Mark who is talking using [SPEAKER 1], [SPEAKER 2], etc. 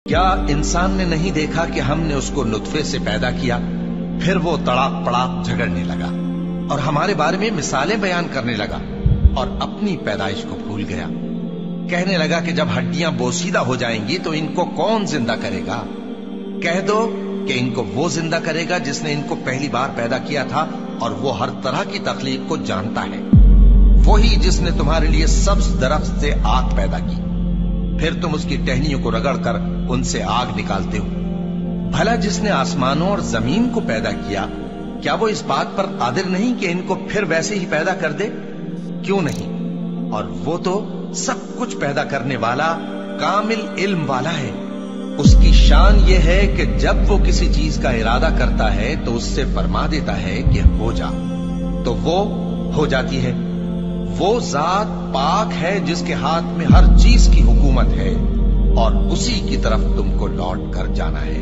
[SPEAKER 1] क्या इंसान ने नहीं देखा कि हमने उसको नुतफे से पैदा किया, फिर वो तड़ाक पड़ाक झगड़ने लगा और हमारे बारे में मिसालें बयान करने लगा और अपनी पैदाइश को भूल गया। कहने लगा कि जब हड्डियां बोसीदा हो जाएंगी तो इनको कौन जिंदा करेगा? कह दो कि इनको वो जिंदा करेगा जिसने इनको पहली बार पैदा किया था, और वो हर तरह की तकलीफ को जानता है। वही जिसने तुम्हारे लिए सब्ज दरख्त से आग पैदा की, फिर तुम उसकी टहनियों को रगड़कर उनसे आग निकालते हो। भला जिसने आसमानों और जमीन को पैदा किया, क्या वो इस बात पर कादिर नहीं कि इनको फिर वैसे ही पैदा कर दे? क्यों नहीं? और वो तो सब कुछ पैदा करने वाला, कामिल इल्म वाला है। उसकी शान ये है कि जब वो किसी चीज का इरादा करता है तो उससे फरमा देता है कि हो जा, तो वो हो जाती है। वो जात पाक है जिसके हाथ में हर चीज की हुकूमत है और उसी की तरफ तुमको लौट कर जाना है।